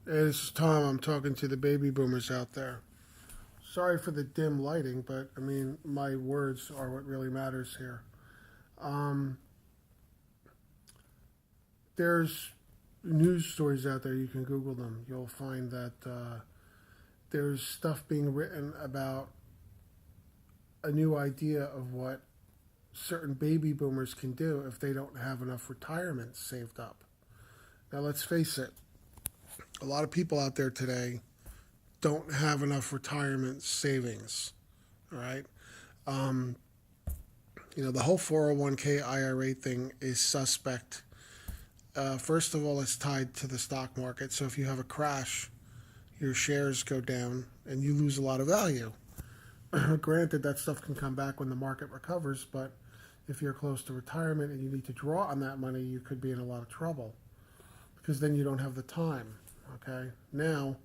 Hey, this is Tom. I'm talking to the baby boomers out there. Sorry for the dim lighting, but I mean, my words are what really matters here. Um, there's news stories out there. You can Google them. You'll find that there's stuff being written about a new idea of what certain baby boomers can do if they don't have enough retirement saved up. Now, let's face it, a lot of people out there today don't have enough retirement savings. All right. Um, the whole 401k IRA thing is suspect. First of all, it's tied to the stock market. So if you have a crash, your shares go down and you lose a lot of value. Granted, that stuff can come back when the market recovers, but if you're close to retirement and you need to draw on that money, you could be in a lot of trouble because then you don't have the time. Okay? Now,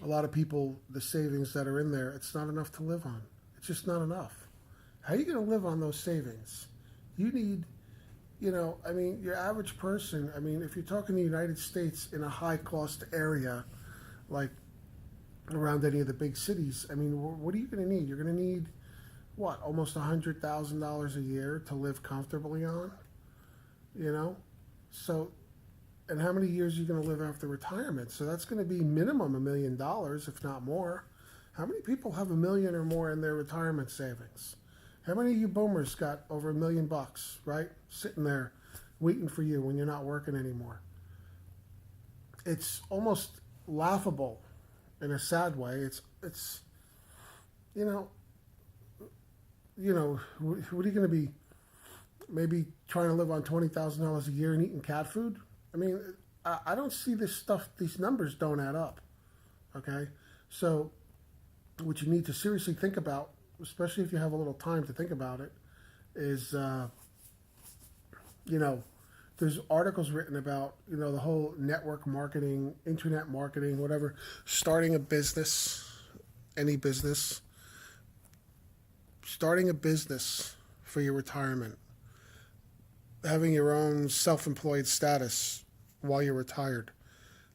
a lot of people, the savings that are in there, it's not enough to live on. It's just not enough. How are you going to live on those savings? You need, your average person, if you're talking the United States in a high cost area, like around any of the big cities, what are you going to need? You're going to need, what, almost $100,000 a year to live comfortably on? You know? So, and how many years are you going to live after retirement? So that's going to be minimum $1 million, if not more. How many people have $1 million or more in their retirement savings? How many of you boomers got over $1 million, right? Sitting there waiting for you when you're not working anymore. It's almost laughable in a sad way. It's you know, what are you going to be, maybe trying to live on $20,000 a year and eating cat food? I don't see this stuff, these numbers don't add up. Okay? So, what you need to seriously think about, especially if you have a little time to think about it, is, you know, there's articles written about, the whole network marketing, internet marketing, whatever, starting a business, any business, starting a business for your retirement, having your own self employed status while you're retired.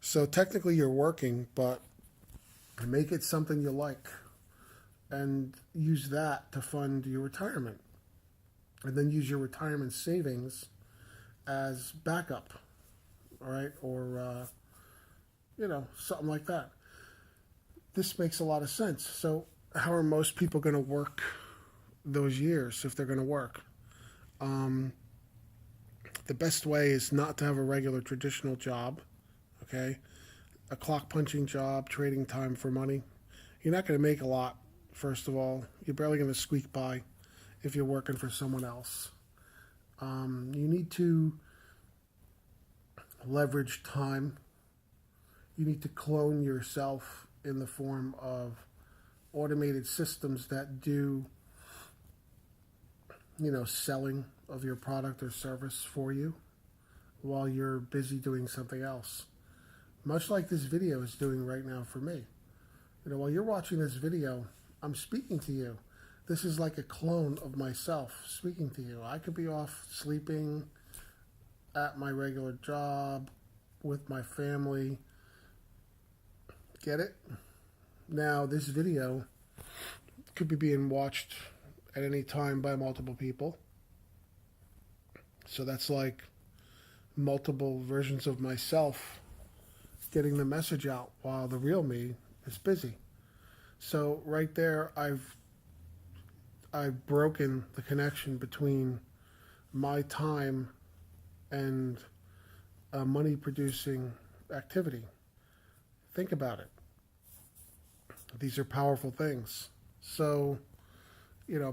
So technically you're working, but make it something you like and use that to fund your retirement. And then use your retirement savings as backup, all right? Or, something like that. This makes a lot of sense. So, how are most people going to work those years if they're going to work? Um, the best way is not to have a regular traditional job, okay? A clock punching job, trading time for money. You're not going to make a lot, first of all. You're barely going to squeak by if you're working for someone else. You need to leverage time. You need to clone yourself in the form of automated systems that do, selling of your product or service for you while you're busy doing something else. Much like this video is doing right now for me. While you're watching this video, I'm speaking to you. This is like a clone of myself speaking to you. I could be off sleeping at my regular job with my family. Get it? Now, this video could be being watched at any time by multiple people. So that's like multiple versions of myself getting the message out while the real me is busy. So right there, I've broken the connection between my time and a money producing activity. Think about it. These are powerful things. So,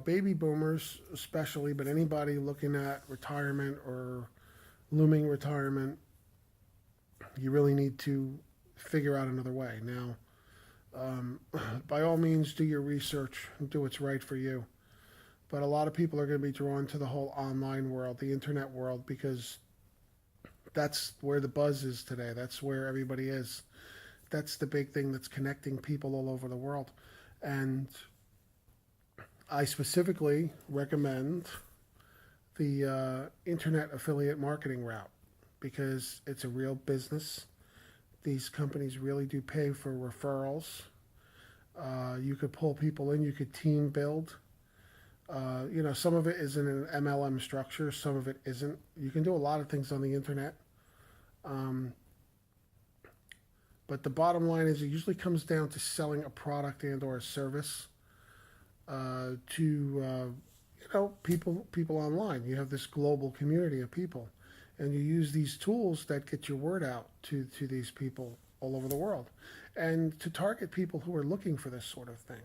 baby boomers especially, but anybody looking at retirement or looming retirement, you really need to figure out another way. Now, by all means, do your research and do what's right for you. But a lot of people are going to be drawn to the whole online world, the internet world, because that's where the buzz is today. That's where everybody is. That's the big thing that's connecting people all over the world. And I specifically recommend the internet affiliate marketing route because it's a real business. These companies really do pay for referrals. You could pull people in, you could team build. Some of it is in an MLM structure, some of it isn't. You can do a lot of things on the internet. Um, but the bottom line is it usually comes down to selling a product and or a service to people online. You have this global community of people, and you use these tools that get your word out to these people all over the world, and to target people who are looking for this sort of thing.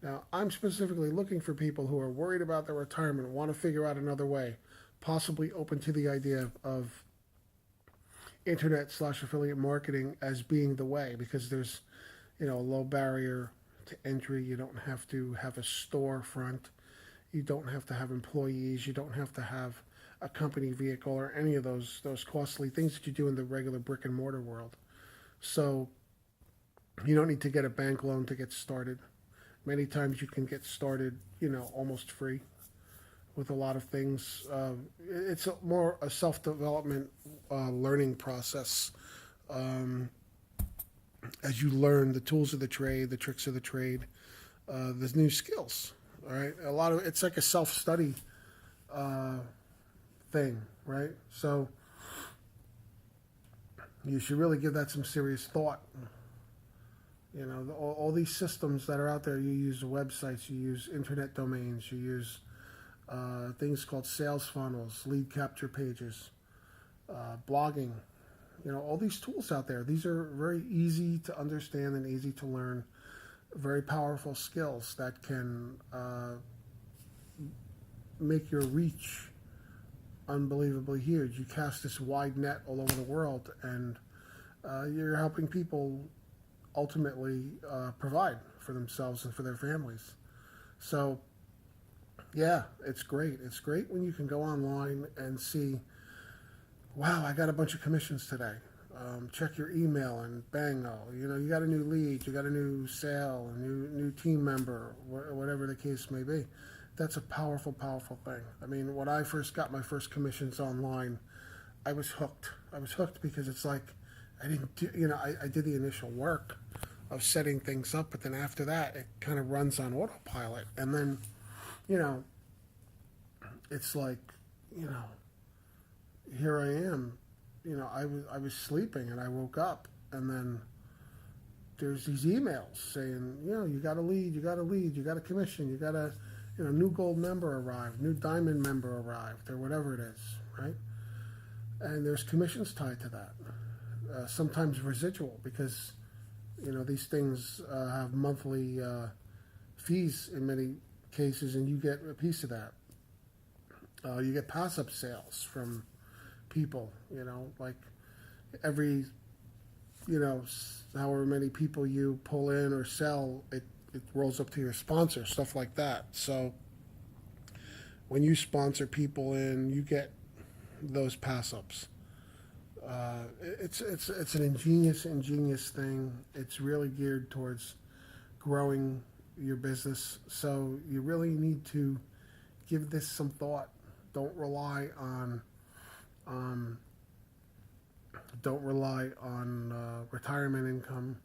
Now, I'm specifically looking for people who are worried about their retirement, want to figure out another way, possibly open to the idea of internet/affiliate marketing as being the way, because there's a low barrier to entry. You don't have to have a storefront. You don't have to have employees. You don't have to have a company vehicle or any of those costly things that you do in the regular brick and mortar world. So you don't need to get a bank loan to get started. Many times you can get started, almost free with a lot of things. It's more a self-development learning process as you learn the tools of the trade, the tricks of the trade, the new skills. All right, it's like a self-study thing, right? So you should really give that some serious thought. All these systems that are out there, you use websites, you use internet domains, you use things called sales funnels, lead capture pages, blogging. All these tools out there. These are very easy to understand and easy to learn, very powerful skills that can make your reach unbelievably huge. You cast this wide net all over the world, and you're helping people ultimately provide for themselves and for their families. So, yeah, it's great. It's great when you can go online and see, wow, I got a bunch of commissions today. Check your email and bang, you got a new lead, you got a new sale, a new team member, whatever the case may be. That's a powerful, powerful thing. I mean, when I first got my first commissions online, I was hooked. I was hooked because it's like I didn't do, I did the initial work of setting things up, but then after that, it kind of runs on autopilot. And then, it's like, here I am. I was sleeping and I woke up, and then there's these emails saying, you got a lead, you got a commission, you got a, new gold member arrived, new diamond member arrived, or whatever it is, right? And there's commissions tied to that. Sometimes residual, because these things have monthly fees in many cases, and you get a piece of that. You get pass-up sales from people, like every, however many people you pull in or sell, it rolls up to your sponsor, stuff like that. So when you sponsor people in, you get those pass-ups. It's an ingenious thing. It's really geared towards growing your business. So you really need to give this some thought. Don't rely on retirement income.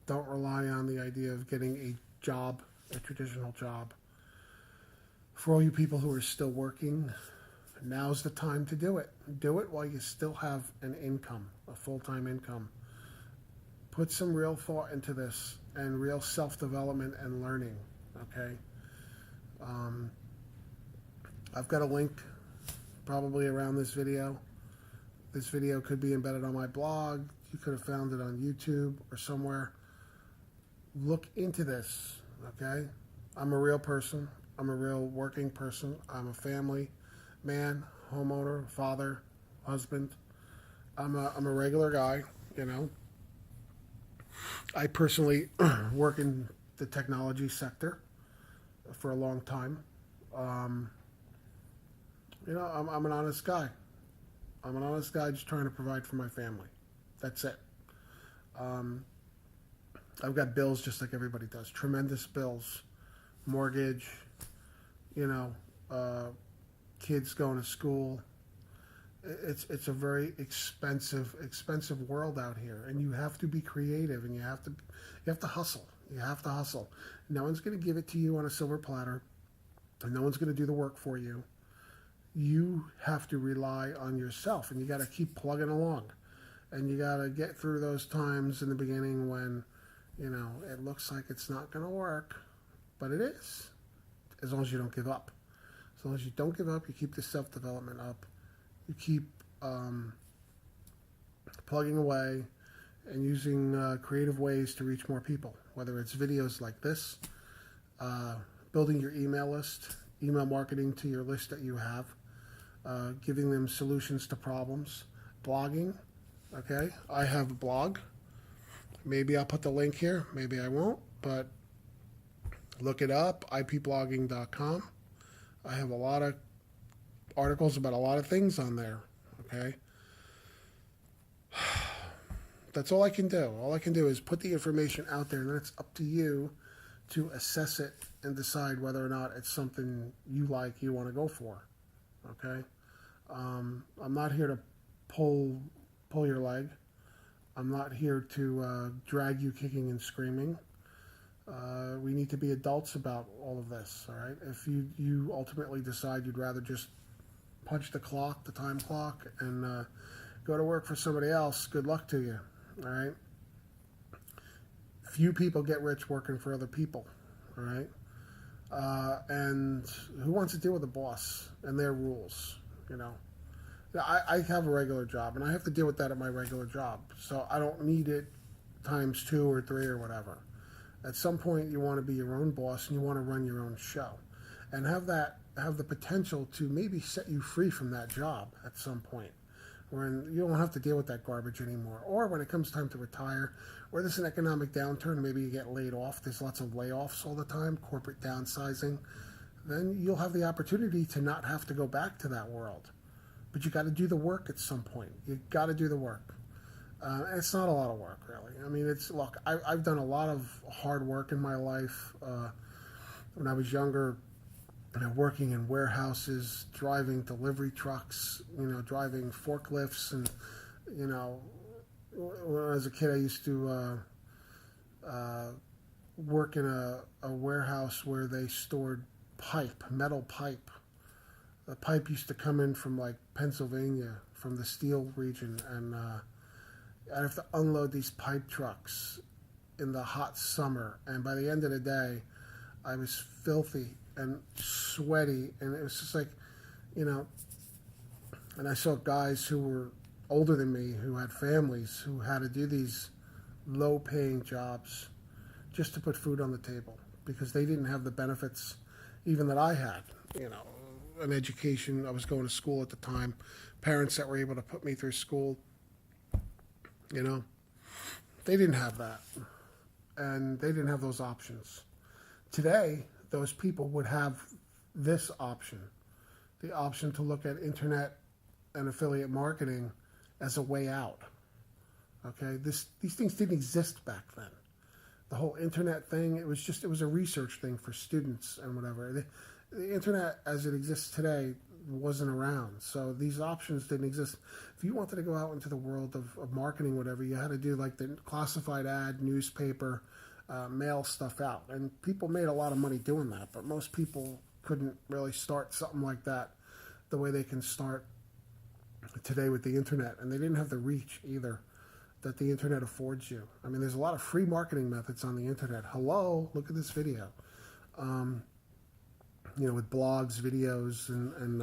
Don't rely on the idea of getting a job, a traditional job. For all you people who are still working, now's the time to do it. Do it while you still have an income, a full-time income. Put some real thought into this and real self-development and learning, okay? I've got a link probably around this video. This video could be embedded on my blog. You could have found it on YouTube or somewhere. Look into this, okay? I'm a real person. I'm a real working person. I'm a family man, homeowner, father, husband. I'm a regular guy, I personally work in the technology sector for a long time. I'm an honest guy. I'm an honest guy just trying to provide for my family. That's it. I've got bills just like everybody does. Tremendous bills. Mortgage, kids going to school. It's a very expensive world out here, and you have to be creative, and you have to hustle. You have to hustle. No one's going to give it to you on a silver platter, and no one's going to do the work for you. You have to rely on yourself, and you got to keep plugging along, and you got to get through those times in the beginning when it looks like it's not going to work, but it is, as long as you don't give up. As long as you don't give up, you keep the self-development up, you keep plugging away and using creative ways to reach more people, whether it's videos like this, building your email list, email marketing to your list that you have, giving them solutions to problems, blogging. Okay, I have a blog. Maybe I'll put the link here, maybe I won't, but look it up, ipblogging.com. I have a lot of articles about a lot of things on there, okay? That's all I can do. All I can do is put the information out there, and then it's up to you to assess it and decide whether or not it's something you want to go for, okay? I'm not here to pull your leg. I'm not here to drag you kicking and screaming. We need to be adults about all of this, all right? If you ultimately decide you'd rather just punch the time clock, and go to work for somebody else, good luck to you, all right? Few people get rich working for other people, all right? And who wants to deal with a boss and their rules, I have a regular job, and I have to deal with that at my regular job, so I don't need it times 2 or 3 or whatever. At some point, you want to be your own boss, and you want to run your own show, and have the potential to maybe set you free from that job at some point, when you don't have to deal with that garbage anymore. Or when it comes time to retire, or there's an economic downturn, maybe you get laid off. There's lots of layoffs all the time, corporate downsizing. Then you'll have the opportunity to not have to go back to that world. But you got to do the work at some point. You got to do the work. And it's not a lot of work, really. I mean, I've done a lot of hard work in my life. When I was younger, working in warehouses, driving delivery trucks, driving forklifts, and when I was a kid, I used to work in a warehouse where they stored metal pipe. The pipe used to come in from like Pennsylvania, from the steel region, and I'd have to unload these pipe trucks in the hot summer, and by the end of the day, I was filthy and sweaty, and it was just like, and I saw guys who were older than me, who had families, who had to do these low-paying jobs just to put food on the table, because they didn't have the benefits even that I had, an education. I was going to school at the time, parents that were able to put me through school, they didn't have that, and they didn't have those options. Today, those people would have this option, the option to look at internet and affiliate marketing as a way out. Okay, these things didn't exist back then. The whole internet thing, it was a research thing for students and whatever. The internet as it exists today wasn't around, so these options didn't exist. If you wanted to go out into the world of marketing, whatever, you had to do like the classified ad, newspaper, mail stuff out, and people made a lot of money doing that, but most people couldn't really start something like that the way they can start today with the internet, and they didn't have the reach either that the internet affords you. I mean, there's a lot of free marketing methods on the internet. Hello, look at this video. With blogs, videos, and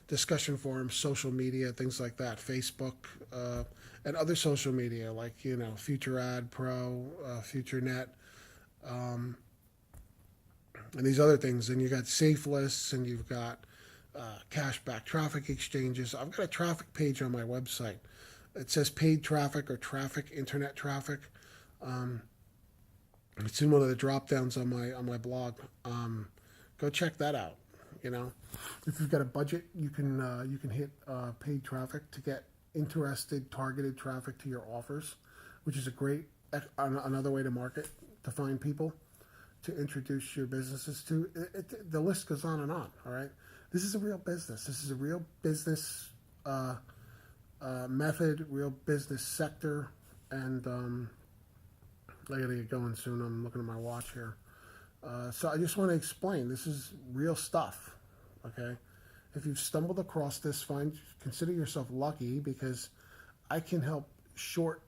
discussion forums, social media, things like that, Facebook, and other social media like, Future Ad Pro, FutureNet, and these other things. And you got safe lists, and you've got cashback traffic exchanges. I've got a traffic page on my website. It says paid traffic or traffic, internet traffic. It's in one of the drop downs on my blog. Go check that out. If you've got a budget, you can hit paid traffic to get interested, targeted traffic to your offers, which is a great another way to market, to find people to introduce your businesses to. The list goes on and on. All right, this is a real business. This is a real business method, real business sector, and I gotta get going soon. I'm looking at my watch here. So I just want to explain. This is real stuff. Okay, if you've stumbled across this, consider yourself lucky because I can help shortcut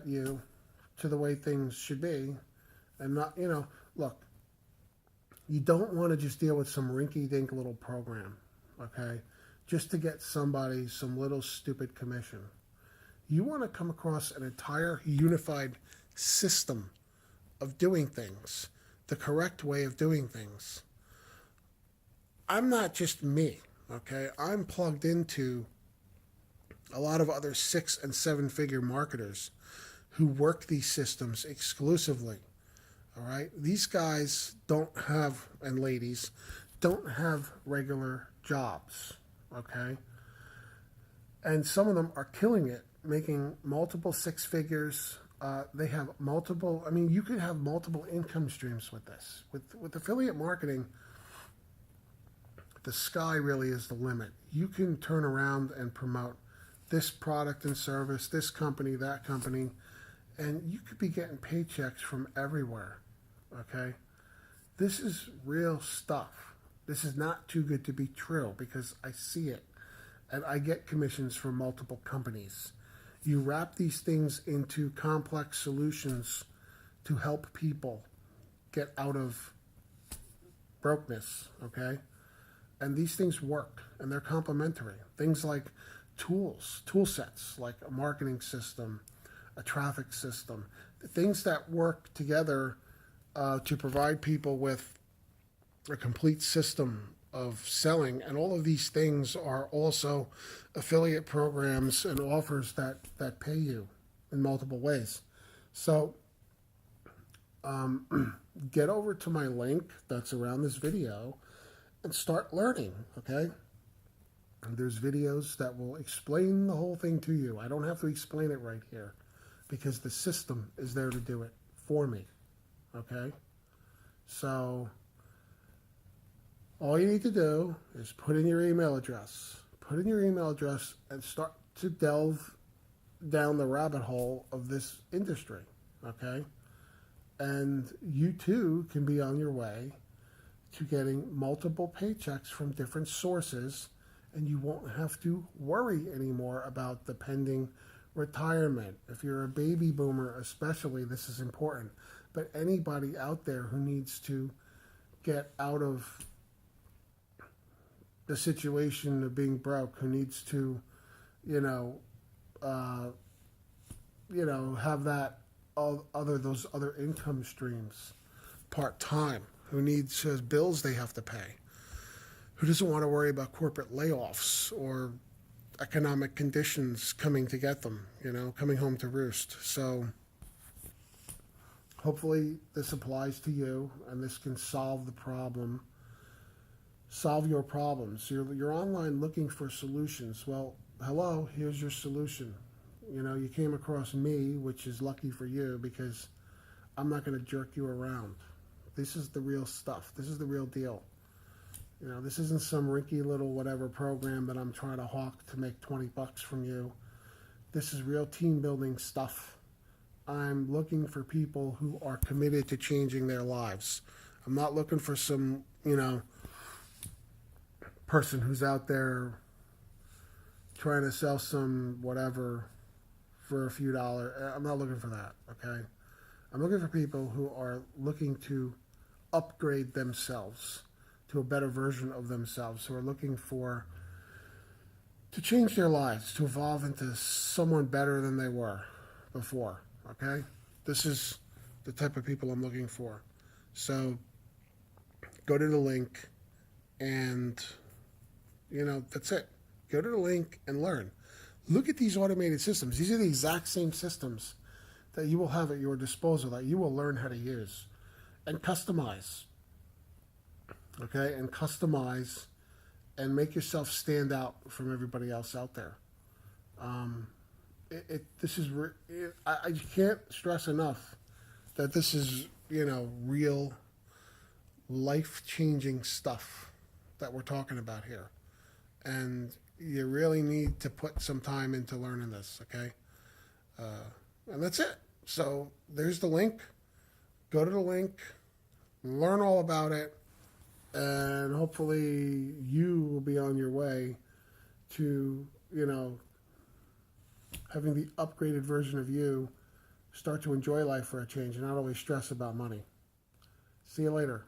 you to the way things should be, and not, look. You don't want to just deal with some rinky-dink little program, okay, just to get somebody some little stupid commission. You want to come across an entire unified system of doing things, the correct way of doing things. I'm not just me, okay? I'm plugged into a lot of other 6 and 7 figure marketers who work these systems exclusively. All right? These guys don't have, and ladies, don't have regular jobs, okay? And some of them are killing it, making multiple 6 figures. They have multiple, you could have multiple income streams with this. With affiliate marketing, the sky really is the limit. You can turn around and promote this product and service, this company, that company, and you could be getting paychecks from everywhere, okay? This is real stuff. This is not too good to be true because I see it, and I get commissions from multiple companies. You wrap these things into complex solutions to help people get out of brokenness, okay? And these things work, and they're complementary. Things like tool sets, like a marketing system, a traffic system, things that work together to provide people with a complete system of selling. And all of these things are also affiliate programs and offers that pay you in multiple ways. So get over to my link that's around this video and start learning, okay? And there's videos that will explain the whole thing to you. I don't have to explain it right here because the system is there to do it for me, okay? So all you need to do is put in your email address. Put in your email address and start to delve down the rabbit hole of this industry, okay? And you too can be on your way to getting multiple paychecks from different sources, and you won't have to worry anymore about the pending retirement. If you're a baby boomer especially, this is important. But anybody out there who needs to get out of the situation of being broke, who needs to, have those other income streams part-time, who has bills they have to pay, who doesn't want to worry about corporate layoffs or economic conditions coming to get them, coming home to roost. So hopefully this applies to you and this can solve your problems. You're online looking for solutions. Well, hello, here's your solution. You came across me, which is lucky for you because I'm not going to jerk you around. This is the real stuff. This is the real deal. This isn't some rinky little whatever program that I'm trying to hawk to make $20 from you. This is real team building stuff. I'm looking for people who are committed to changing their lives. I'm not looking for some, person who's out there trying to sell some whatever for a few dollars. I'm not looking for that, okay? I'm looking for people who are looking to upgrade themselves to a better version of themselves, who are looking to change their lives, to evolve into someone better than they were before, okay? This is the type of people I'm looking for. So go to the link and, that's it. Go to the link and learn. Look at these automated systems. These are the exact same systems that you will have at your disposal, that you will learn how to use and customize. Okay? And customize and make yourself stand out from everybody else out there. I can't stress enough that this is, real life-changing stuff that we're talking about here. And you really need to put some time into learning this, okay? And that's it. So there's the link. Go to the link, learn all about it, and hopefully you will be on your way to, having the upgraded version of you start to enjoy life for a change and not always stress about money. See you later.